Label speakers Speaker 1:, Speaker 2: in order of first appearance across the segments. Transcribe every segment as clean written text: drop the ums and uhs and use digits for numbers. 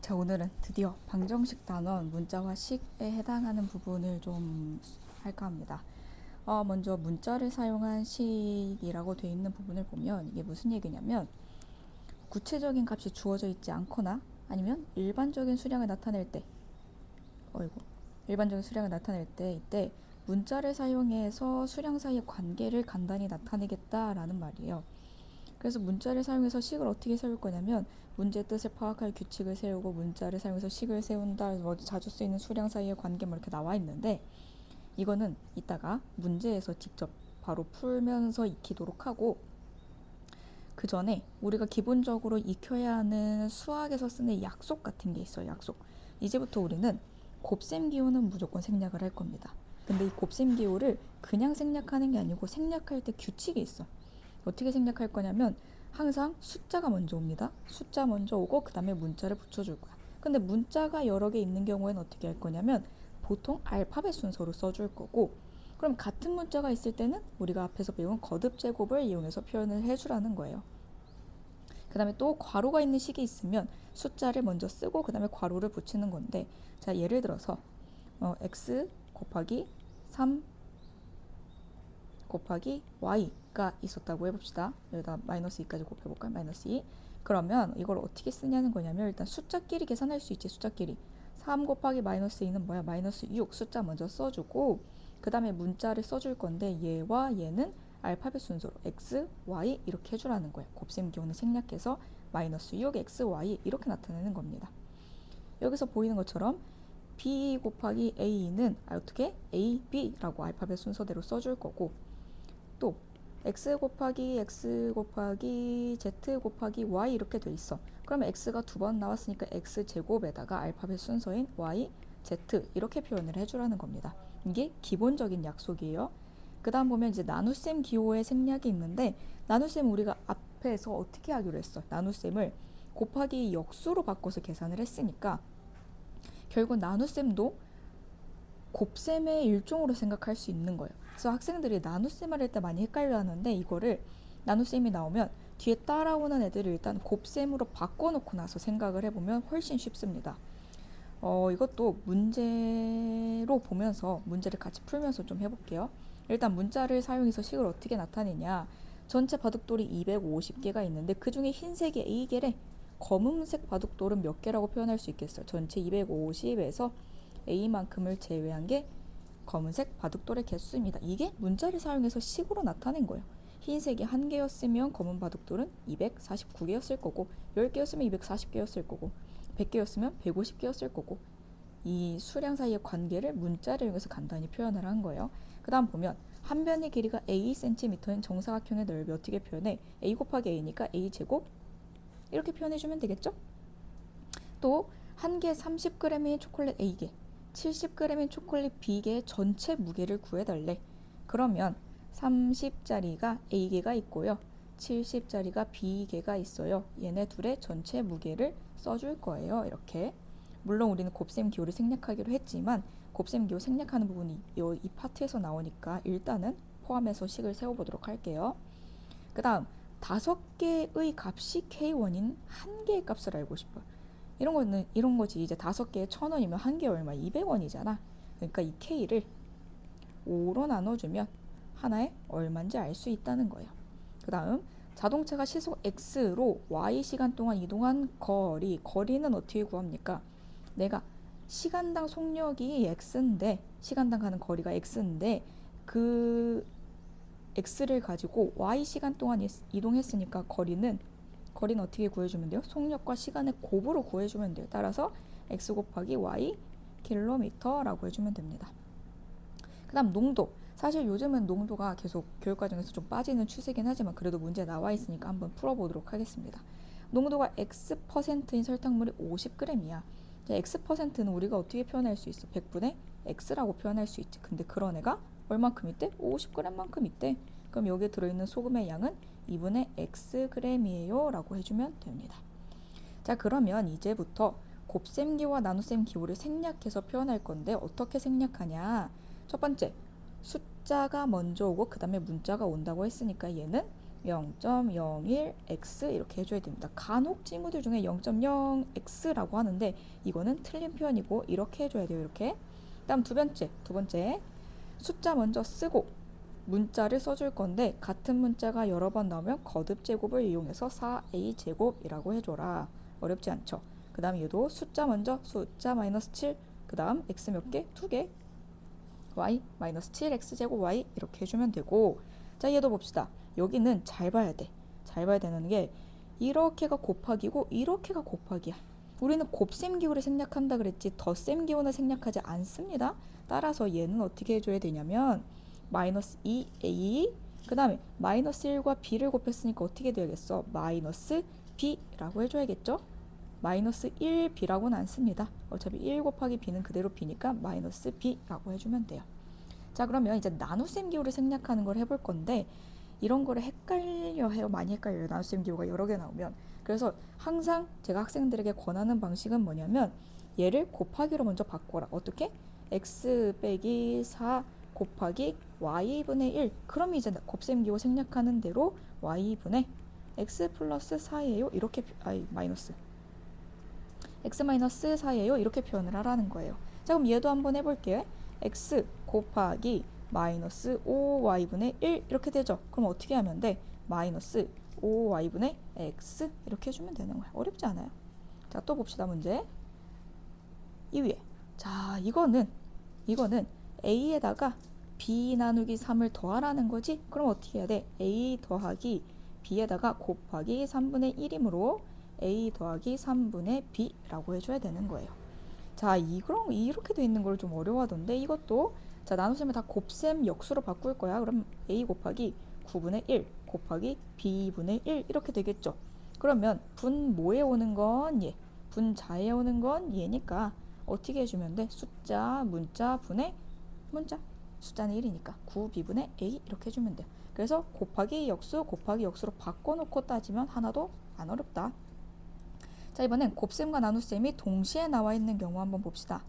Speaker 1: 자, 오늘은 드디어 방정식 단원 문자와 식에 해당하는 부분을 좀 할까 합니다. 먼저 문자를 사용한 식이라고 되어 있는 부분을 보면 이게 무슨 얘기냐면 구체적인 값이 주어져 있지 않거나 아니면 일반적인 수량을 나타낼 때 일반적인 수량을 나타낼 때 이때 문자를 사용해서 수량 사이의 관계를 간단히 나타내겠다라는 말이에요. 그래서 문자를 사용해서 식을 어떻게 세울 거냐면 문제의 뜻을 파악할 규칙을 세우고 문자를 사용해서 식을 세운다. 자주 쓰이는 수량 사이의 관계 이렇게 나와 있는데 이거는 이따가 문제에서 직접 바로 풀면서 익히도록 하고 그 전에 우리가 기본적으로 익혀야 하는 수학에서 쓰는 약속 같은 게 있어요. 약속. 이제부터 우리는 곱셈 기호는 무조건 생략을 할 겁니다. 근데 이 곱셈 기호를 그냥 생략하는 게 아니고 생략할 때 규칙이 있어. 어떻게 생략할 거냐면 항상 숫자가 먼저 옵니다. 숫자 먼저 오고 그 다음에 문자를 붙여줄 거야. 근데 문자가 여러 개 있는 경우에는 어떻게 할 거냐면 보통 알파벳 순서로 써줄 거고 그럼 같은 문자가 있을 때는 우리가 앞에서 배운 거듭 제곱을 이용해서 표현을 해주라는 거예요. 그 다음에 또 괄호가 있는 식이 있으면 숫자를 먼저 쓰고 그 다음에 괄호를 붙이는 건데 자 예를 들어서 x 곱하기 3 곱하기 y가 있었다고 해봅시다. 여기다 마이너스 2까지 곱해볼까요? 마이너스 2. 그러면 이걸 어떻게 쓰냐는 거냐면 일단 숫자끼리 계산할 수 있지. 숫자끼리. 3 곱하기 마이너스 2는 뭐야? 마이너스 6 숫자 먼저 써주고 그 다음에 문자를 써줄 건데 얘와 얘는 알파벳 순서로 x, y 이렇게 해주라는 거예요. 곱셈 기호는 생략해서 마이너스 6, x, y 이렇게 나타내는 겁니다. 여기서 보이는 것처럼 b 곱하기 a는 어떻게? a, b라고 알파벳 순서대로 써줄 거고 또 x 곱하기 z 곱하기 y 이렇게 돼 있어. 그러면 x가 두 번 나왔으니까 x 제곱에다가 알파벳 순서인 y, z 이렇게 표현을 해주라는 겁니다. 이게 기본적인 약속이에요. 그 다음 보면 이제 나눗셈 기호의 생략이 있는데 나눗셈 우리가 앞에서 어떻게 하기로 했어? 나눗셈을 곱하기 역수로 바꿔서 계산을 했으니까 결국 나눗셈도 곱셈의 일종으로 생각할 수 있는 거예요. 그래서 학생들이 나눗셈을 할 때 많이 헷갈려 하는데 이거를 나눗셈이 나오면 뒤에 따라오는 애들을 일단 곱셈으로 바꿔놓고 나서 생각을 해보면 훨씬 쉽습니다. 이것도 문제로 보면서 문제를 같이 풀면서 좀 해볼게요. 일단 문자를 사용해서 식을 어떻게 나타내냐. 전체 바둑돌이 250개가 있는데 그 중에 흰색이 A개래. 검은색 바둑돌은 몇 개라고 표현할 수 있겠어요? 전체 250에서 A만큼을 제외한 게 검은색 바둑돌의 개수입니다. 이게 문자를 사용해서 식으로 나타낸 거예요. 흰색이 1개였으면 검은 바둑돌은 249개였을 거고 10개였으면 240개였을 거고 100개였으면 150개였을 거고 이 수량 사이의 관계를 문자를 이용해서 간단히 표현을 한 거예요. 그 다음 보면 한 변의 길이가 a cm인 정사각형의 넓이 어떻게 표현해? a 곱하기 a니까 a 제곱 이렇게 표현해주면 되겠죠? 또 한 개 30g의 초콜릿 A개 70g의 초콜릿 B개의 전체 무게를 구해달래. 그러면 30짜리가 A개가 있고요. 70짜리가 B개가 있어요. 얘네 둘의 전체 무게를 써줄 거예요. 이렇게. 물론 우리는 곱셈 기호를 생략하기로 했지만 곱셈 기호 생략하는 부분이 이 파트에서 나오니까 일단은 포함해서 식을 세워보도록 할게요. 그 다음 5개의 값이 K1인 한 개의 값을 알고 싶어요. 이런 거지. 이제 5개에 1,000원이면 한 개 얼마? 200원이잖아. 그러니까 이 K를 5로 나눠주면 하나에 얼마인지 알 수 있다는 거예요. 그 다음 자동차가 시속 X로 Y 시간 동안 이동한 거리는 어떻게 구합니까? 내가 시간당 속력이 X인데 시간당 가는 거리가 X인데 그 X를 가지고 Y 시간 동안 이동했으니까 거리는 어떻게 구해주면 돼요? 속력과 시간의 곱으로 구해주면 돼요. 따라서 x 곱하기 y 킬로미터라고 해주면 됩니다. 그 다음 농도. 사실 요즘은 농도가 계속 교육과정에서 좀 빠지는 추세긴 하지만 그래도 문제 나와 있으니까 한번 풀어보도록 하겠습니다. 농도가 x%인 설탕물이 50g이야. x%는 우리가 어떻게 표현할 수 있어? 100분의 x라고 표현할 수 있지. 근데 그런 애가 얼만큼 있대? 50g만큼 있대. 그럼 여기에 들어있는 소금의 양은 2분의 xg이에요 라고 해주면 됩니다. 자, 그러면 이제부터 곱셈 기호와 나눗셈 기호를 생략해서 표현할 건데 어떻게 생략하냐. 첫 번째, 숫자가 먼저 오고 그 다음에 문자가 온다고 했으니까 얘는 0.01x 이렇게 해줘야 됩니다. 간혹 지문들 중에 0.0x라고 하는데 이거는 틀린 표현이고 이렇게 해줘야 돼요. 이렇게. 다음 두 번째 숫자 먼저 쓰고 문자를 써줄 건데 같은 문자가 여러 번 나오면 거듭 제곱을 이용해서 4a 제곱이라고 해줘라. 어렵지 않죠? 그 다음 얘도 숫자 먼저 숫자 마이너스 7, 그 다음 x 몇 개? 2개, y 마이너스 7x 제곱 y 이렇게 해주면 되고, 자 얘도 봅시다. 여기는 잘 봐야 돼. 잘 봐야 되는 게 이렇게가 곱하기고 이렇게가 곱하기야. 우리는 곱셈 기호를 생략한다 그랬지 덧셈 기호는 생략하지 않습니다. 따라서 얘는 어떻게 해줘야 되냐면 마이너스 2a 그 다음에 마이너스 1과 b를 곱했으니까 어떻게 돼야겠어? 마이너스 b라고 해줘야겠죠? 마이너스 1b라고는 안 씁니다. 어차피 1 곱하기 b는 그대로 b니까 마이너스 b라고 해주면 돼요. 자 그러면 이제 나눗셈 기호를 생략하는 걸 해볼 건데 이런 거를 헷갈려 해요. 많이 헷갈려요. 나눗셈 기호가 여러 개 나오면. 그래서 항상 제가 학생들에게 권하는 방식은 뭐냐면 얘를 곱하기로 먼저 바꿔라. 어떻게? x 빼기 4 곱하기 y분의 1. 그럼 이제 곱셈 기호 생략하는 대로 y분의 x 플러스 4예요. 이렇게 마이너스 x 마이너스 4예요. 이렇게 표현을 하라는 거예요. 자 그럼 얘도 한번 해볼게요. x 곱하기 마이너스 5y분의 1 이렇게 되죠. 그럼 어떻게 하면 돼? 마이너스 5y분의 x 이렇게 해주면 되는 거야. 어렵지 않아요. 자 또 봅시다. 문제 이 위에. 자 이거는 a에다가 b 나누기 3을 더하라는 거지. 그럼 어떻게 해야 돼? a 더하기 b에다가 곱하기 3분의 1이므로 a 더하기 3분의 b라고 해줘야 되는 거예요. 자 이렇게 돼 있는 걸 좀 어려워하던데 이것도 자 나눗셈을 다 곱셈 역수로 바꿀 거야. 그럼 a 곱하기 9분의 1 곱하기 b분의 1 이렇게 되겠죠. 그러면 분모에 오는 건 얘, 분자에 오는 건 얘니까 어떻게 해주면 돼? 숫자 문자 분의 문자. 숫자는 1이니까 9b분의 a 이렇게 해주면 돼요. 그래서 곱하기 역수로 바꿔놓고 따지면 하나도 안 어렵다. 자 이번엔 곱셈과 나눗셈이 동시에 나와 있는 경우 한번 봅시다.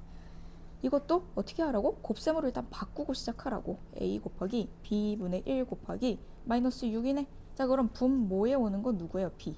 Speaker 1: 이것도 어떻게 하라고? 곱셈으로 일단 바꾸고 시작하라고. a 곱하기 b분의 1 곱하기 마이너스 6이네. 자 그럼 분모에 오는 건 누구예요? b.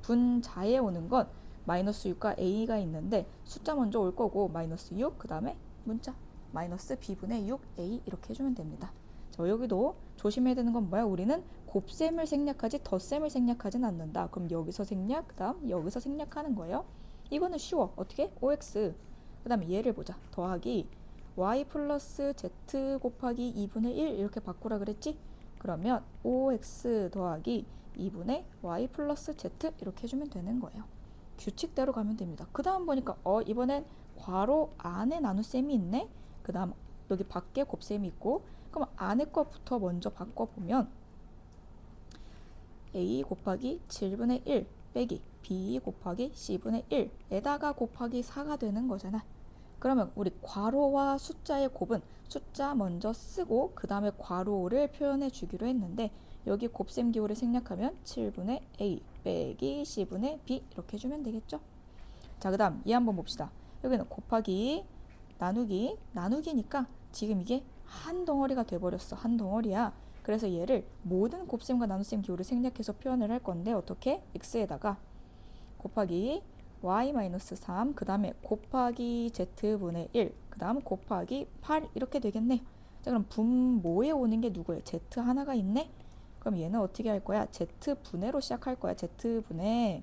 Speaker 1: 분자에 오는 건 마이너스 6과 a가 있는데 숫자 먼저 올 거고 마이너스 6 그 다음에 문자 마이너스 b분의 6a 이렇게 해주면 됩니다. 자 여기도 조심해야 되는 건 뭐야? 우리는 곱셈을 생략하지 덧셈을 생략하진 않는다. 그럼 여기서 생략 그 다음 여기서 생략하는 거예요. 이거는 쉬워. 어떻게? 5x 그 다음에 얘를 보자. 더하기 y 플러스 z 곱하기 2분의 1 이렇게 바꾸라 그랬지? 그러면 5x 더하기 2분의 y 플러스 z 이렇게 해주면 되는 거예요. 규칙대로 가면 됩니다. 그 다음 보니까 이번엔 괄호 안에 나눗셈이 있네? 그 다음 여기 밖에 곱셈이 있고 그럼 안에 거부터 먼저 바꿔보면 a 곱하기 7분의 1 빼기 b 곱하기 c분의 1에다가 곱하기 4가 되는 거잖아. 그러면 우리 괄호와 숫자의 곱은 숫자 먼저 쓰고 그 다음에 괄호를 표현해 주기로 했는데 여기 곱셈 기호를 생략하면 7분의 a 빼기 c분의 b 이렇게 해주면 되겠죠. 자 그 다음 얘 한번 봅시다. 여기는 곱하기 나누기니까 지금 이게 한 덩어리가 돼버렸어. 한 덩어리야. 그래서 얘를 모든 곱셈과 나눗셈 기호를 생략해서 표현을 할 건데 어떻게? x에다가 곱하기 y-3 그 다음에 곱하기 z분의 1 그 다음 곱하기 8 이렇게 되겠네. 자 그럼 분모에 오는 게 누구예요? z 하나가 있네. 그럼 얘는 어떻게 할 거야? z분의로 시작할 거야. z분의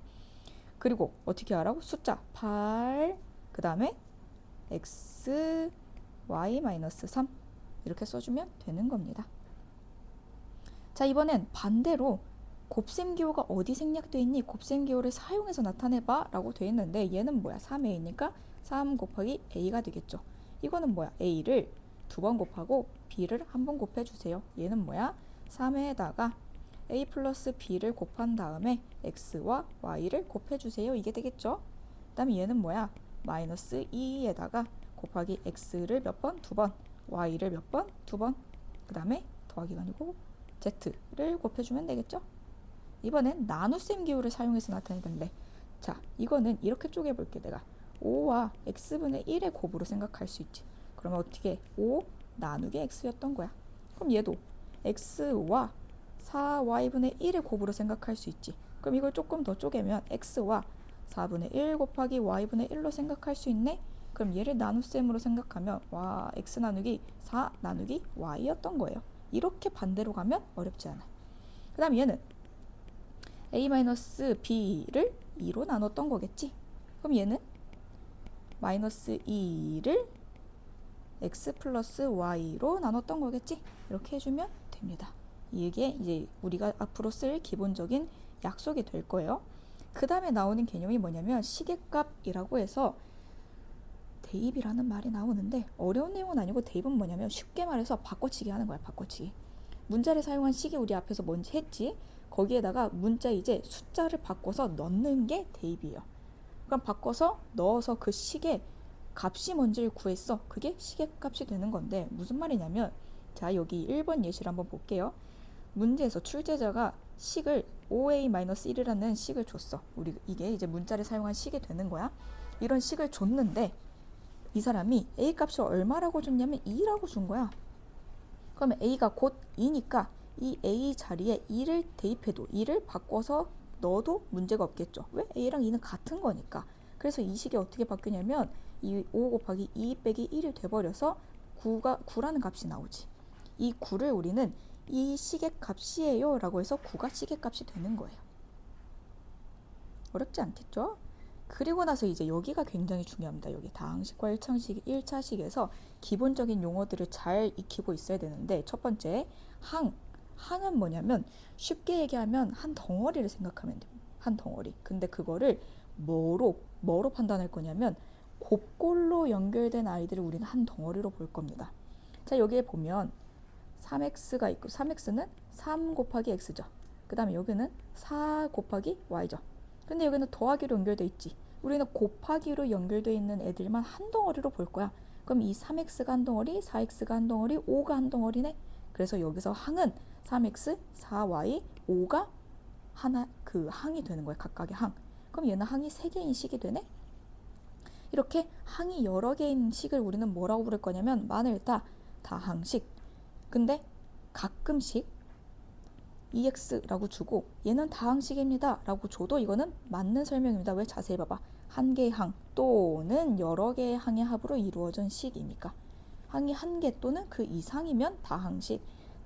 Speaker 1: 그리고 어떻게 하라고? 숫자 8 그 다음에 x y-3 이렇게 써주면 되는 겁니다. 자 이번엔 반대로 곱셈 기호가 어디 생략되어 있니? 곱셈 기호를 사용해서 나타내봐 라고 되어 있는데 얘는 뭐야? 3a니까 3 곱하기 a가 되겠죠. 이거는 뭐야? a를 2번 곱하고 b를 1번 곱해주세요. 얘는 뭐야? 3에다가 a 플러스 b를 곱한 다음에 x와 y를 곱해주세요. 이게 되겠죠. 그 다음에 얘는 뭐야? 마이너스 2에다가 곱하기 x를 몇 번? 2번 y를 몇 번? 2번 그 다음에 더하기가 아니고 z를 곱해주면 되겠죠. 이번엔 나눗셈 기호를 사용해서 나타내던데 자 이거는 이렇게 쪼개볼게. 내가 5와 x분의 1의 곱으로 생각할 수 있지. 그러면 어떻게 5 나누기 x였던 거야. 그럼 얘도 x와 4y분의 1의 곱으로 생각할 수 있지. 그럼 이걸 조금 더 쪼개면 x와 4분의 1 곱하기 y분의 1로 생각할 수 있네. 그럼 얘를 나눗셈으로 생각하면 와 x 나누기 4 나누기 y였던 거예요. 이렇게 반대로 가면 어렵지 않아요. 그 다음 얘는 a-b를 2로 나눴던 거겠지. 그럼 얘는 마이너스 2를 x 플러스 y로 나눴던 거겠지. 이렇게 해주면 됩니다. 이게 이제 우리가 앞으로 쓸 기본적인 약속이 될 거예요. 그 다음에 나오는 개념이 뭐냐면 시계값이라고 해서 대입이라는 말이 나오는데 어려운 내용은 아니고 대입은 뭐냐면 쉽게 말해서 바꿔치기 하는 거야. 바꿔치기. 문자를 사용한 식이 우리 앞에서 뭔지 했지. 거기에다가 문자 이제 숫자를 바꿔서 넣는 게 대입이에요. 그럼 바꿔서 넣어서 그 식의 값이 뭔지를 구했어. 그게 시계값이 되는 건데 무슨 말이냐면 자 여기 1번 예시를 한번 볼게요. 문제에서 출제자가 식을 5a-1이라는 식을 줬어. 우리 이게 이제 문자를 사용한 식이 되는 거야. 이런 식을 줬는데 이 사람이 a 값이 얼마라고 줬냐면 2라고 준 거야. 그러면 a가 곧 2니까 이 a 자리에 2를 대입해도 2를 바꿔서 넣어도 문제가 없겠죠. 왜? a랑 2는 같은 거니까. 그래서 이 식이 어떻게 바뀌냐면 이 5 곱하기 2 빼기 1이 돼버려서 9라는 값이 나오지. 이 9를 우리는 이 식의 값이에요 라고 해서 9가 식의 값이 되는 거예요. 어렵지 않겠죠? 그리고 나서 이제 여기가 굉장히 중요합니다. 여기 다항식과 1차식에서 기본적인 용어들을 잘 익히고 있어야 되는데 첫 번째 항은 뭐냐면 쉽게 얘기하면 한 덩어리를 생각하면 돼요. 한 덩어리. 근데 그거를 뭐로 판단할 거냐면 곱골로 연결된 아이들을 우리는 한 덩어리로 볼 겁니다. 자 여기에 보면 3x가 있고 3x는 3 곱하기 x죠. 그 다음에 여기는 4 곱하기 y죠. 근데 여기는 더하기로 연결돼 있지. 우리는 곱하기로 연결돼 있는 애들만 한 덩어리로 볼 거야. 그럼 이 3x가 한 덩어리, 4x가 한 덩어리, 5가 한 덩어리네. 그래서 여기서 항은 3x, 4y, 5가 하나 그 항이 되는 거야. 각각의 항. 그럼 얘는 항이 3개인 식이 되네. 이렇게 항이 여러 개인 식을 우리는 뭐라고 부를 거냐면 많을다 다항식. 근데 가끔씩 EX라고 주고 얘는 다항식입니다 라고 줘도 이거는 맞는 설명입니다. 왜? 자세히 봐봐. 한 개의 항 또는 여러 개의 항의 합으로 이루어진 식이니까 항이 한 개 또는 그 이상이면 다항식.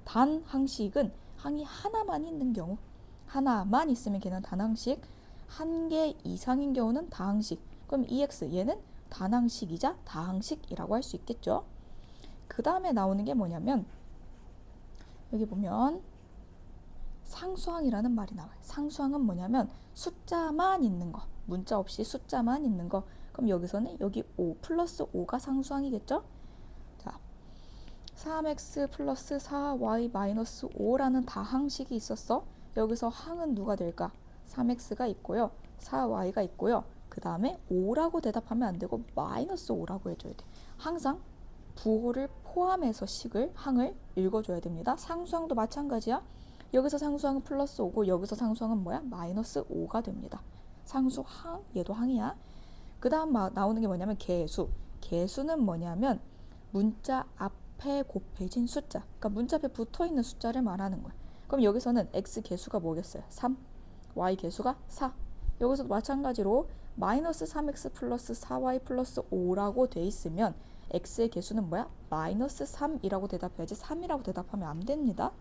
Speaker 1: 단항식은 항이 하나만 있는 경우 하나만 있으면 걔는 단항식. 한 개 이상인 경우는 다항식. 그럼 EX 얘는 단항식이자 다항식이라고 할 수 있겠죠. 그 다음에 나오는 게 뭐냐면 여기 보면 상수항이라는 말이 나와요. 상수항은 뭐냐면 숫자만 있는 거. 문자 없이 숫자만 있는 거. 그럼 여기서는 여기 5 플러스 5가 상수항이겠죠? 자, 3x 플러스 4y 마이너스 5라는 다항식이 있었어. 여기서 항은 누가 될까? 3x가 있고요. 4y가 있고요. 그 다음에 5라고 대답하면 안 되고 마이너스 5라고 해줘야 돼. 항상 부호를 포함해서 항을 읽어줘야 됩니다. 상수항도 마찬가지야. 여기서 상수항은 플러스 5고 여기서 상수항은 뭐야? 마이너스 5가 됩니다. 상수항, 얘도 항이야. 그 다음 나오는 게 뭐냐면 개수. 개수는 뭐냐면 문자 앞에 곱해진 숫자. 그러니까 문자 앞에 붙어있는 숫자를 말하는 거야. 그럼 여기서는 x 개수가 뭐겠어요? 3. y 개수가 4. 여기서도 마찬가지로 마이너스 3x 플러스 4y 플러스 5라고 돼 있으면 x의 개수는 뭐야? 마이너스 3이라고 대답해야지 3이라고 대답하면 안 됩니다.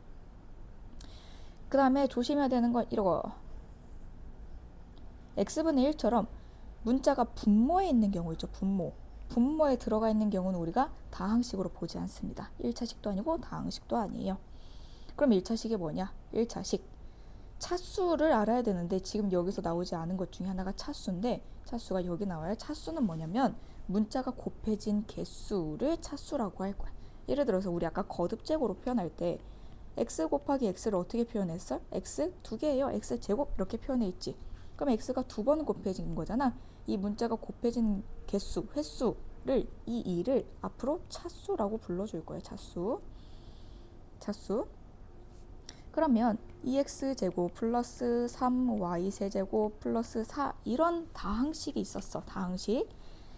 Speaker 1: 그 다음에 조심해야 되는 건 이거 x분의 1처럼 문자가 분모에 있는 경우 있죠. 분모에 들어가 있는 경우는 우리가 다항식으로 보지 않습니다. 1차식도 아니고 다항식도 아니에요. 그럼 1차식이 뭐냐? 1차식 차수를 알아야 되는데 지금 여기서 나오지 않은 것 중에 하나가 차수인데 차수가 여기 나와요. 차수는 뭐냐면 문자가 곱해진 개수를 차수라고 할 거야. 예를 들어서 우리 아까 거듭제곱으로 표현할 때 x 곱하기 x를 어떻게 표현했어? x 2개예요. x 제곱 이렇게 표현해 있지. 그럼 x가 2번 곱해진 거잖아. 이 문자가 곱해진 개수, 횟수를 이 2를 앞으로 차수라고 불러줄 거예요. 차수. 그러면 2x제곱 플러스 3y세제곱 플러스 4 이런 다항식이 있었어. 다항식.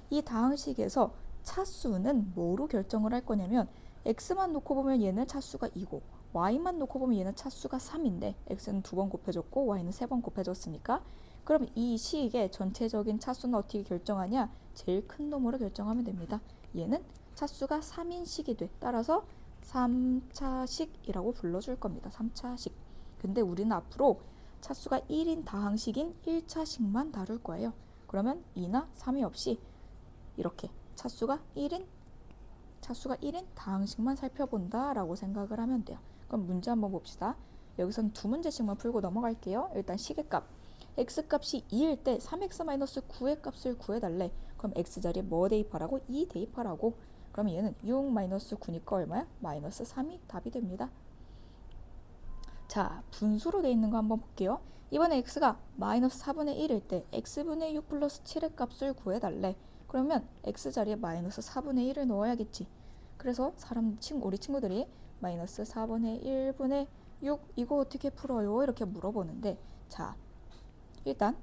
Speaker 1: 이 다항식에서 차수는 뭐로 결정을 할 거냐면 x만 놓고 보면 얘는 차수가 2고 y만 놓고 보면 얘는 차수가 3인데 x는 2번 곱해줬고 y는 3번 곱해줬으니까 그럼 이 식의 전체적인 차수는 어떻게 결정하냐? 제일 큰 놈으로 결정하면 됩니다. 얘는 차수가 3인 식이 돼. 따라서 3차식이라고 불러줄 겁니다. 3차식. 근데 우리는 앞으로 차수가 1인 다항식인 1차식만 다룰 거예요. 그러면 2나 3이 없이 이렇게 차수가 1인 다항식만 살펴본다 라고 생각을 하면 돼요. 그럼 문제 한번 봅시다. 여기서는 두 문제씩만 풀고 넘어갈게요. 일단 식의 값. x값이 2일 때 3x-9의 값을 구해달래. 그럼 x자리에 뭐 대입하라고? 2 대입하라고. 그럼 얘는 6-9니까 얼마야? -3이 답이 됩니다. 자, 분수로 돼 있는 거 한번 볼게요. 이번에 x가 -4분의 1일 때 x분의 6 플러스 7의 값을 구해달래. 그러면 x자리에 -4분의 1을 넣어야겠지. 그래서 우리 친구들이 -4분의 1분의 6 이거 어떻게 풀어요? 이렇게 물어보는데, 자, 일단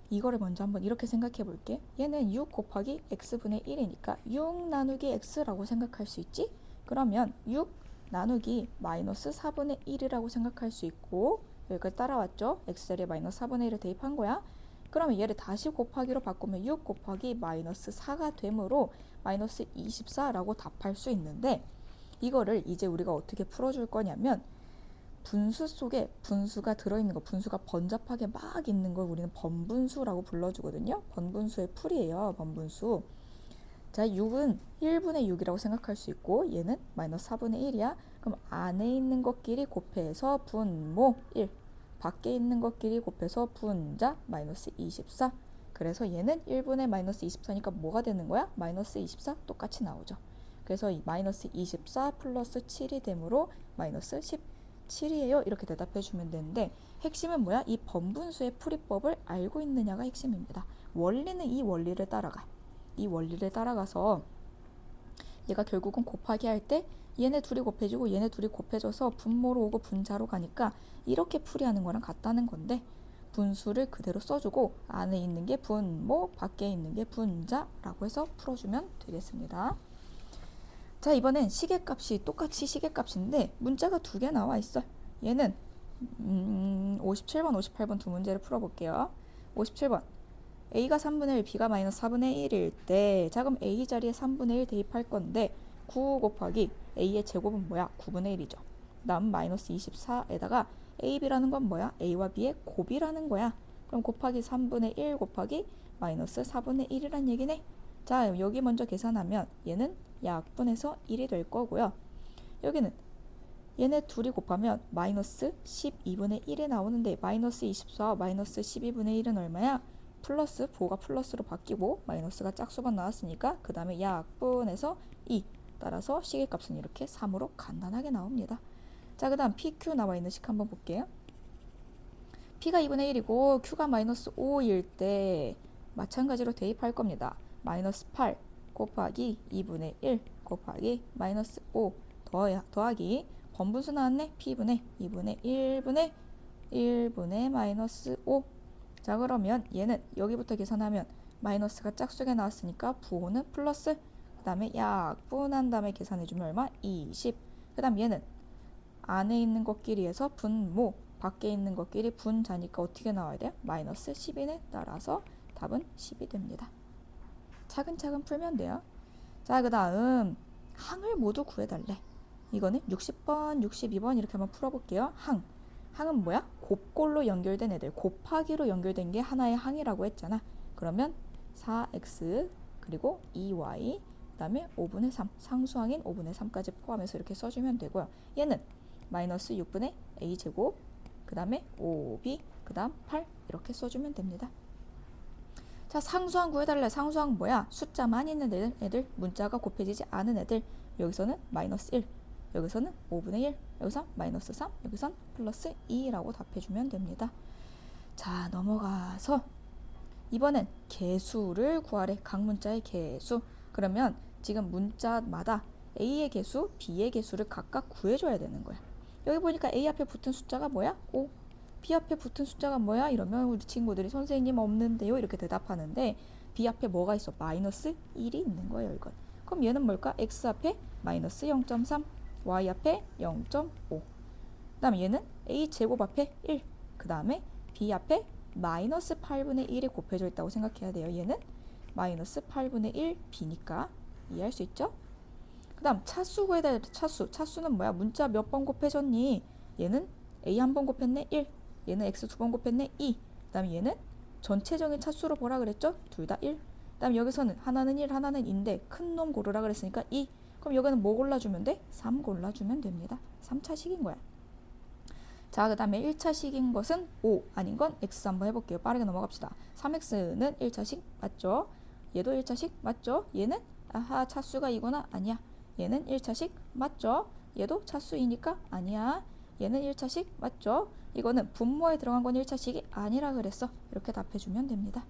Speaker 1: 이거를 먼저 한번 이렇게 생각해 볼게. 얘는 6 곱하기 x분의 1이니까 6 나누기 x라고 생각할 수 있지? 그러면 6 나누기 -4분의 1이라고 생각할 수 있고, 여기까지 따라왔죠? x자리에 -4분의 1을 대입한 거야. 그러면 얘를 다시 곱하기로 바꾸면 6 곱하기 -4가 되므로 -24라고 답할 수 있는데, 이거를 이제 우리가 어떻게 풀어줄 거냐면 분수 속에 분수가 들어있는 거, 분수가 번잡하게 막 있는 걸 우리는 번분수라고 불러주거든요. 번분수의 풀이에요. 번분수. 자, 6은 1분의 6이라고 생각할 수 있고 얘는 -4분의 1이야. 그럼 안에 있는 것끼리 곱해서 분모 1, 밖에 있는 것끼리 곱해서 분자 -24. 그래서 얘는 1분의 -24니까 뭐가 되는 거야? -24 똑같이 나오죠. 그래서 이 -24 플러스 7이 되므로 -17이에요. 이렇게 대답해 주면 되는데, 핵심은 뭐야? 이 번분수의 풀이법을 알고 있느냐가 핵심입니다. 원리는 이 원리를 따라가. 이 원리를 따라가서 얘가 결국은 곱하기 할 때 얘네 둘이 곱해지고 얘네 둘이 곱해져서 분모로 오고 분자로 가니까 이렇게 풀이하는 거랑 같다는 건데, 분수를 그대로 써주고 안에 있는 게 분모, 밖에 있는 게 분자라고 해서 풀어주면 되겠습니다. 자, 이번엔 시계값이 똑같이 시계값인데 문자가 두 개 나와 있어. 얘는 57번, 58번 두 문제를 풀어볼게요. 57번. a가 3분의 1, b가 -4분의 1일 때, 자, 그럼 a 자리에 3분의 1 대입할 건데 9 곱하기 a의 제곱은 뭐야? 9분의 1이죠. 다음 -24에다가 ab라는 건 뭐야? a와 b의 곱이라는 거야. 그럼 곱하기 3분의 1 곱하기 -4분의 1이란 얘기네. 자, 여기 먼저 계산하면 얘는 약분해서 1이 될 거고요. 여기는 얘네 둘이 곱하면 -12분의 1이 나오는데 -24와 -12분의 1은 얼마야? 플러스, 부호가 플러스로 바뀌고 마이너스가 짝수가 나왔으니까 그 다음에 약분해서 2. 따라서 시계값은 이렇게 3으로 간단하게 나옵니다. 자, 그 다음 PQ 나와 있는 식 한번 볼게요. P가 2분의 1이고 Q가 -5일 때 마찬가지로 대입할 겁니다. -8 곱하기 2분의 1 곱하기 -5 더하기 번분수 나왔네. P분의 2분의 1분의 -5. 자, 그러면 얘는 여기부터 계산하면 마이너스가 짝수가 나왔으니까 부호는 플러스, 그 다음에 약분한 다음에 계산해주면 얼마? 20. 그 다음 얘는 안에 있는 것끼리 해서 분모, 밖에 있는 것끼리 분자니까 어떻게 나와야 돼요? -10이네. 따라서 답은 10이 됩니다. 차근차근 풀면 돼요. 자, 그 다음 항을 모두 구해달래. 이거는 60번, 62번 이렇게 한번 풀어볼게요. 항은 뭐야? 곱골로 연결된 애들, 곱하기로 연결된 게 하나의 항이라고 했잖아. 그러면 4x 그리고 2y 그 다음에 5분의 3, 상수항인 5분의 3까지 포함해서 이렇게 써주면 되고요. 얘는 -6분의 a제곱 그 다음에 5b 그 다음 8 이렇게 써주면 됩니다. 자, 상수항 구해달래. 상수항 뭐야? 숫자만 있는 애들, 문자가 곱해지지 않은 애들. 여기서는 -1, 여기서는 5분의 1, 여기서 -3, 여기선 플러스 2라고 답해주면 됩니다. 자, 넘어가서 이번엔 개수를 구하래. 각 문자의 개수. 그러면 지금 문자마다 A의 개수, B의 개수를 각각 구해줘야 되는 거야. 여기 보니까 A 앞에 붙은 숫자가 뭐야? 5. B 앞에 붙은 숫자가 뭐야? 이러면 우리 친구들이 선생님 없는데요 이렇게 대답하는데, B 앞에 뭐가 있어? -1이 있는 거예요. 이건. 그럼 얘는 뭘까? X 앞에 -0.3, y 앞에 0.5. 그 다음에 얘는 a 제곱 앞에 1. 그 다음에 b 앞에 마이너스 8분의 1이 곱해져 있다고 생각해야 돼요. 얘는 마이너스 8분의 1 b니까 이해할 수 있죠? 그 다음 차수 구해야 돼. 차수는 뭐야? 문자 몇 번 곱해졌니? 얘는 a 한 번 곱했네 1. 얘는 x 두 번 곱했네 2. 그 다음에 얘는 전체적인 차수로 보라 그랬죠? 둘 다 1. 그 다음에 여기서는 하나는 1 하나는 2인데 큰 놈 고르라 그랬으니까 2. 그럼 여기는 뭐 골라주면 돼? 3 골라주면 됩니다. 3차식인 거야. 자, 그 다음에 1차식인 것은 5 아닌 건 x 한번 해볼게요. 빠르게 넘어갑시다. 3x는 1차식 맞죠? 얘도 1차식 맞죠? 얘는 아하 차수가 이구나 아니야. 얘는 1차식 맞죠? 얘도 차수이니까 아니야. 얘는 1차식 맞죠? 이거는 분모에 들어간 건 1차식이 아니라 그랬어. 이렇게 답해주면 됩니다.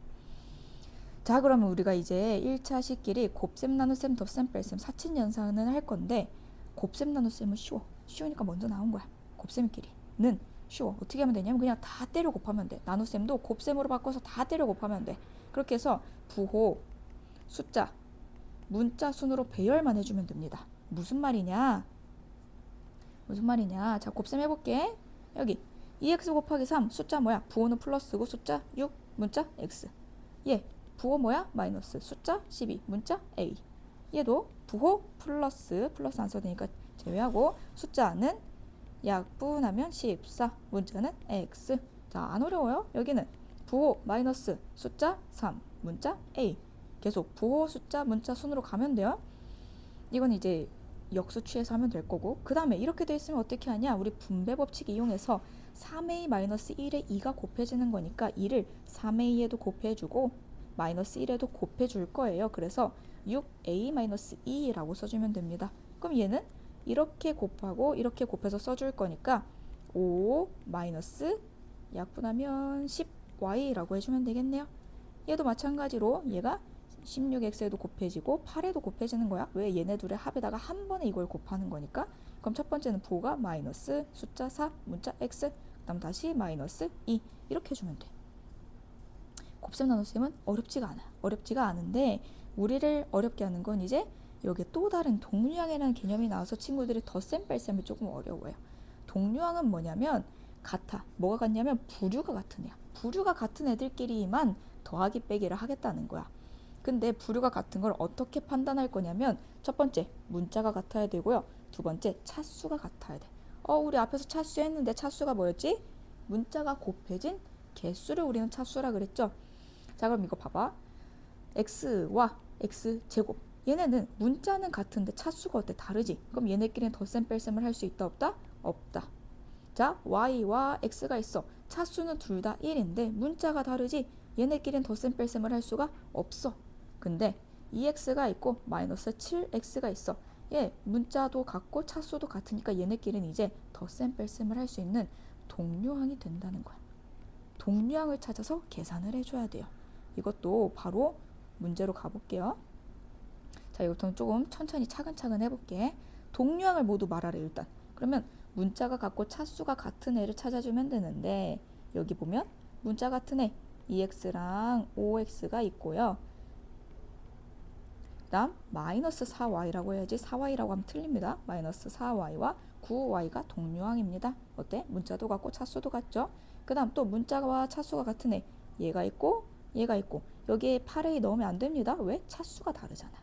Speaker 1: 자, 그러면 우리가 이제 1차식끼리 곱셈, 나눗셈, 덧셈, 뺄셈, 사친 연산을 할 건데 곱셈, 나눗셈은 쉬워. 쉬우니까 먼저 나온 거야. 곱셈끼리는 쉬워. 어떻게 하면 되냐면 그냥 다 때려 곱하면 돼. 나눗셈도 곱셈으로 바꿔서 다 때려 곱하면 돼. 그렇게 해서 부호, 숫자, 문자 순으로 배열만 해주면 됩니다. 무슨 말이냐? 자, 곱셈 해볼게. 여기 2x 곱하기 3 숫자 뭐야? 부호는 플러스고 숫자 6 문자 x. 얘 부호 뭐야? 마이너스 숫자 12 문자 a. 얘도 부호 플러스 안 써도 되니까 제외하고 숫자는 약분하면 14 문자는 x. 자, 안 어려워요. 여기는 부호 마이너스 숫자 3 문자 a. 계속 부호 숫자 문자 순으로 가면 돼요. 이건 이제 역수 취해서 하면 될 거고, 그 다음에 이렇게 돼 있으면 어떻게 하냐? 우리 분배 법칙 이용해서 3a-1에 2가 곱해지는 거니까 2를 3a에도 곱해주고 마이너스 1에도 곱해줄 거예요. 그래서 6a-2라고 써주면 됩니다. 그럼 얘는 이렇게 곱하고 이렇게 곱해서 써줄 거니까 5 마이너스 약분하면 10y라고 해주면 되겠네요. 얘도 마찬가지로 얘가 16x에도 곱해지고 8에도 곱해지는 거야. 왜? 얘네 둘의 합에다가 한 번에 이걸 곱하는 거니까. 그럼 첫 번째는 부호가 마이너스 숫자 4 문자 x, 그 다음 다시 마이너스 2 이렇게 해주면 돼. 곱셈 나눗셈은 어렵지가 않은데 우리를 어렵게 하는 건 이제 여기에 또 다른 동류항이라는 개념이 나와서 친구들이 덧셈 뺄셈이 조금 어려워요. 동류항은 뭐냐면 같아. 뭐가 같냐면 부류가 같은 애야. 부류가 같은 애들끼리만 더하기 빼기를 하겠다는 거야. 근데 부류가 같은 걸 어떻게 판단할 거냐면 첫 번째 문자가 같아야 되고요. 두 번째 차수가 같아야 돼. 우리 앞에서 차수 했는데 차수가 뭐였지? 문자가 곱해진 개수를 우리는 차수라 그랬죠. 자, 그럼 이거 봐봐. x와 x제곱. 얘네는 문자는 같은데 차수가 어때? 다르지? 그럼 얘네끼리는 덧셈 뺄셈을 할 수 있다 없다? 없다. 자, y와 x가 있어. 차수는 둘 다 1인데 문자가 다르지? 얘네끼리는 덧셈 뺄셈을 할 수가 없어. 근데 2x가 있고 마이너스 7x가 있어. 얘 문자도 같고 차수도 같으니까 얘네끼리는 이제 덧셈 뺄셈을 할 수 있는 동류항이 된다는 거야. 동류항을 찾아서 계산을 해줘야 돼요. 이것도 바로 문제로 가볼게요. 자, 이것부터 조금 천천히 차근차근 해볼게. 동류항을 모두 말하래 일단. 그러면 문자가 같고 차수가 같은 애를 찾아주면 되는데 여기 보면 문자 같은 애 2x랑 5x가 있고요. 그 다음 마이너스 4y라고 해야지 4y라고 하면 틀립니다. 마이너스 4y와 9y가 동류항입니다. 어때? 문자도 같고 차수도 같죠? 그 다음 또 문자와 차수가 같은 애 얘가 있고 얘가 있고 여기에 8a 넣으면 안 됩니다. 왜? 차수가 다르잖아.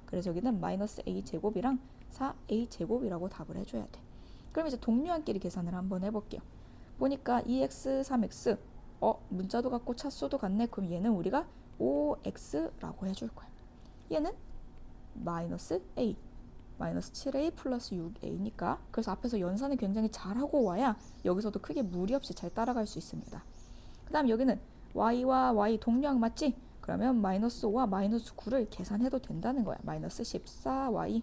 Speaker 1: 그래서 여기는 마이너스 a제곱이랑 4a제곱이라고 답을 해줘야 돼. 그럼 이제 동류항끼리 계산을 한번 해볼게요. 보니까 2x, 3x 문자도 같고 차수도 같네. 그럼 얘는 우리가 5x라고 해줄 거야. 얘는 마이너스 a, 마이너스 7a 플러스 6a니까 그래서 앞에서 연산을 굉장히 잘하고 와야 여기서도 크게 무리 없이 잘 따라갈 수 있습니다. 그 다음 여기는 y와 y 동류항 맞지? 그러면 마이너스 5와 마이너스 9를 계산해도 된다는 거야. 마이너스 14y.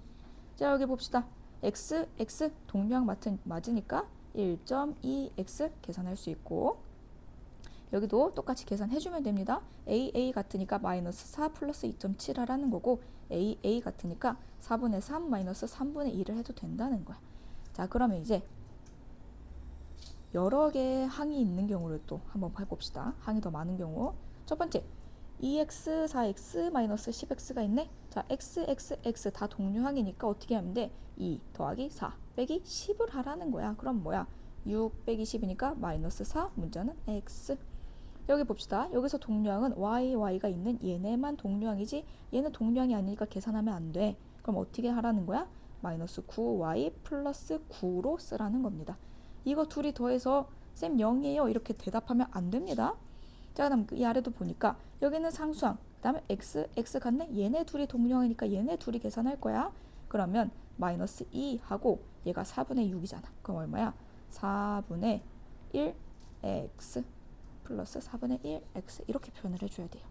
Speaker 1: 자, 여기 봅시다. x 동류항 맞으니까 1.2x 계산할 수 있고 여기도 똑같이 계산해주면 됩니다. a 같으니까 마이너스 4 플러스 2.7 하라는 거고 a 같으니까 4분의 3 마이너스 3분의 2를 해도 된다는 거야. 자, 그러면 이제 여러 개의 항이 있는 경우를 또 한번 해봅시다. 항이 더 많은 경우 첫 번째 2x, 4x, 마이너스 10x가 있네. 자, x, x, x 다 동류항이니까 어떻게 하면 돼? 2 더하기 4 빼기 10을 하라는 거야. 그럼 뭐야? 6 빼기 10이니까 마이너스 4, 문자는 x. 여기 봅시다. 여기서 동류항은 y, y가 있는 얘네만 동류항이지 얘는 동류항이 아니니까 계산하면 안 돼. 그럼 어떻게 하라는 거야? 마이너스 9y 플러스 9로 쓰라는 겁니다. 이거 둘이 더해서 쌤 0이에요 이렇게 대답하면 안 됩니다. 자, 그다음 이 아래도 보니까 여기는 상수항, 그 다음에 x, x 같네. 얘네 둘이 동류항이니까 얘네 둘이 계산할 거야. 그러면 마이너스 2 하고 얘가 4분의 6이잖아. 그럼 얼마야? 4분의 1x 플러스 4분의 1x 이렇게 표현을 해줘야 돼요.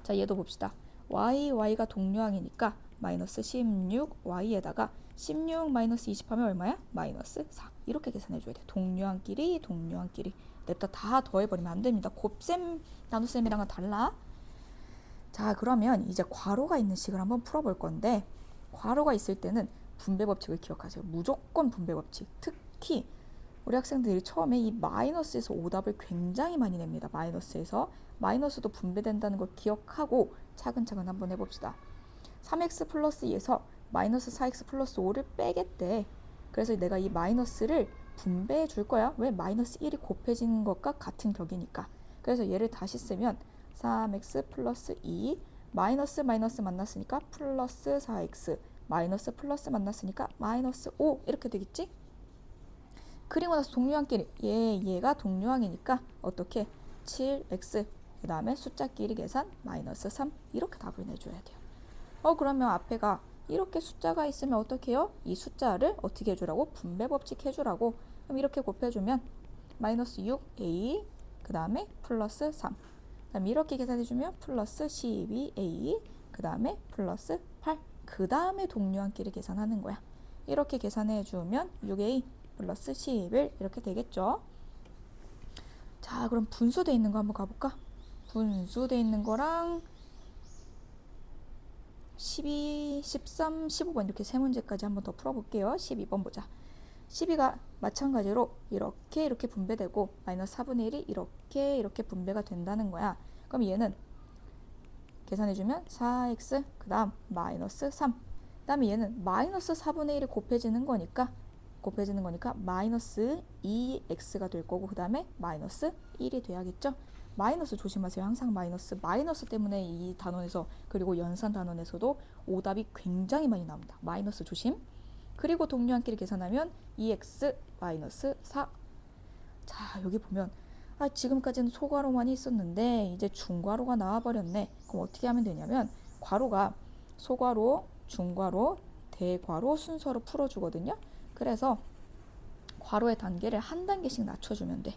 Speaker 1: 자, 얘도 봅시다. y, y가 동류항이니까 마이너스 16y에다가 16 마이너스 20 하면 얼마야? 마이너스 4 이렇게 계산해줘야 돼. 동류항끼리 냅다 다 더해버리면 안 됩니다. 곱셈, 나눗셈이랑은 달라. 자, 그러면 이제 괄호가 있는 식을 한번 풀어볼 건데 괄호가 있을 때는 분배 법칙을 기억하세요. 무조건 분배 법칙. 특히 우리 학생들이 처음에 이 마이너스에서 오답을 굉장히 많이 냅니다. 마이너스도 분배된다는 걸 기억하고 차근차근 한번 해봅시다. 3x 플러스 2에서 마이너스 4x 플러스 5를 빼겠대. 그래서 내가 이 마이너스를 분배해 줄 거야. 왜? 마이너스 1이 곱해지는 것과 같은 격이니까. 그래서 얘를 다시 쓰면 3x 플러스 2 마이너스 마이너스 만났으니까 플러스 4x 마이너스 플러스 만났으니까 마이너스 5 이렇게 되겠지? 그리고 나서 동류항끼리 얘가 동류항이니까 어떻게 7x 그 다음에 숫자끼리 계산 마이너스 3 이렇게 답을 내줘야 돼요. 그러면 앞에가 이렇게 숫자가 있으면 어떻게 해요? 이 숫자를 어떻게 해주라고? 분배 법칙 해주라고. 그럼 이렇게 곱해주면 마이너스 6a 그 다음에 플러스 3 그 다음에 이렇게 계산해주면 플러스 12a 그 다음에 플러스 8 그 다음에 동류항끼리 계산하는 거야. 이렇게 계산해주면 6a 플러스 11 이렇게 되겠죠. 자, 그럼 분수되어 있는 거 한번 가볼까? 분수되어 있는 거랑 12, 13, 15번 이렇게 세 문제까지 한번 더 풀어볼게요. 12번 보자. 12가 마찬가지로 이렇게 분배되고 마이너스 4분의 1이 이렇게 분배가 된다는 거야. 그럼 얘는 계산해주면 4x 그 다음 마이너스 3 그 다음에 얘는 마이너스 4분의 1이 곱해지는 거니까 마이너스 2x가 될 거고 그 다음에 마이너스 1이 돼야겠죠. 마이너스 조심하세요. 항상 마이너스 때문에 이 단원에서 그리고 연산 단원에서도 오답이 굉장히 많이 나옵니다. 마이너스 조심. 그리고 동류항끼리 계산하면 2x 마이너스 4. 자, 여기 보면 지금까지는 소괄호만 있었는데 이제 중괄호가 나와버렸네. 그럼 어떻게 하면 되냐면 괄호가 소괄호, 중괄호, 대괄호 순서로 풀어주거든요. 그래서 괄호의 단계를 한 단계씩 낮춰주면 돼.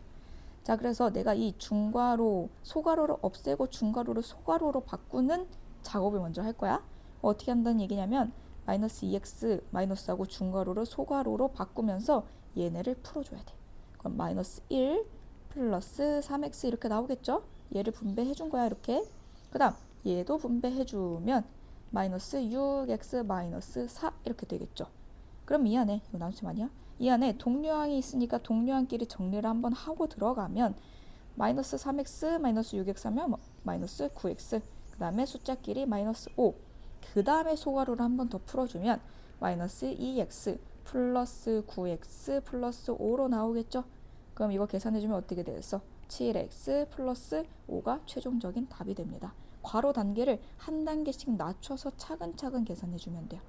Speaker 1: 자, 그래서 내가 이 중괄호, 소괄호를 없애고 중괄호를 소괄호로 바꾸는 작업을 먼저 할 거야. 어떻게 한다는 얘기냐면 마이너스 2x 마이너스하고 중괄호를 소괄호로 바꾸면서 얘네를 풀어줘야 돼. 그럼 마이너스 1 플러스 3x 이렇게 나오겠죠? 얘를 분배해 준 거야, 이렇게. 그 다음 얘도 분배해 주면 마이너스 6x 마이너스 4 이렇게 되겠죠. 그럼 이 안에, 이거 나눗셈 아니야? 이 안에 동류항이 있으니까 동류항끼리 정리를 한번 하고 들어가면 마이너스 3x 마이너스 6x 하면 마이너스 9x 그 다음에 숫자끼리 마이너스 5 그 다음에 소괄호를 한번 더 풀어주면 마이너스 2x 플러스 9x 플러스 5로 나오겠죠? 그럼 이거 계산해주면 어떻게 되겠어? 7x 플러스 5가 최종적인 답이 됩니다. 괄호 단계를 한 단계씩 낮춰서 차근차근 계산해주면 돼요.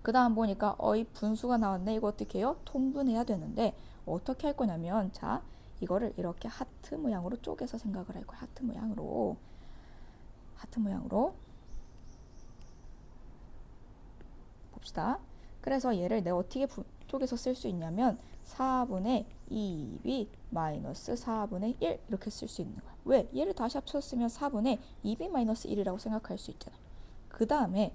Speaker 1: 그 다음 보니까 이 분수가 나왔네. 이거 어떻게 해요? 통분해야 되는데 어떻게 할 거냐면 자, 이거를 이렇게 하트 모양으로 쪼개서 생각을 할 거야. 하트 모양으로 봅시다. 그래서 얘를 내가 어떻게 쪼개서 쓸 수 있냐면 4분의 2b 마이너스 4분의 1 이렇게 쓸 수 있는 거야. 왜? 얘를 다시 합쳤으면 4분의 2b 마이너스 1이라고 생각할 수 있잖아. 그 다음에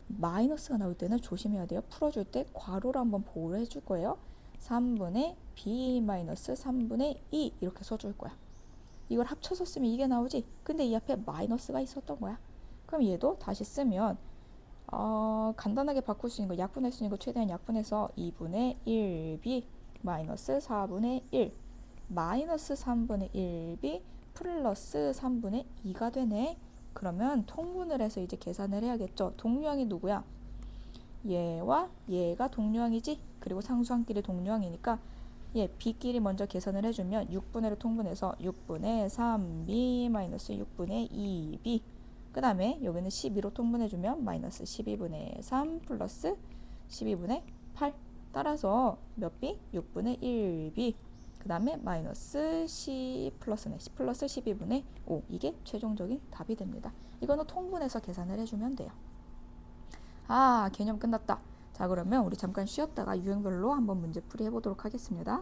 Speaker 1: 마이너스가 나올 때는 조심해야 돼요. 풀어줄 때 괄호를 한번 보호를 해줄 거예요. 3분의 b 마이너스 3분의 2 이렇게 써줄 거야. 이걸 합쳐서 쓰면 이게 나오지. 근데 이 앞에 마이너스가 있었던 거야. 그럼 얘도 다시 쓰면 간단하게 바꿀 수 있는 거, 약분할 수 있는 거 최대한 약분해서 2분의 1b 마이너스 4분의 1 마이너스 3분의 1b 플러스 3분의 2가 되네. 그러면 통분을 해서 이제 계산을 해야겠죠. 동류항이 누구야? 얘와 얘가 동류항이지. 그리고 상수항끼리 동류항이니까 얘 b끼리 먼저 계산을 해주면 6분의를 통분해서 6분의 3b 마이너스 6분의 2b, 그 다음에 여기는 12로 통분해주면 마이너스 12분의 3 플러스 12분의 8. 따라서 몇 b? 6분의 1b. 그 다음에 마이너스 c 플러스네. c 플러스 12분의 5. 이게 최종적인 답이 됩니다. 이거는 통분해서 계산을 해주면 돼요. 아, 개념 끝났다. 자, 그러면 우리 잠깐 쉬었다가 유형별로 한번 문제 풀이 해보도록 하겠습니다.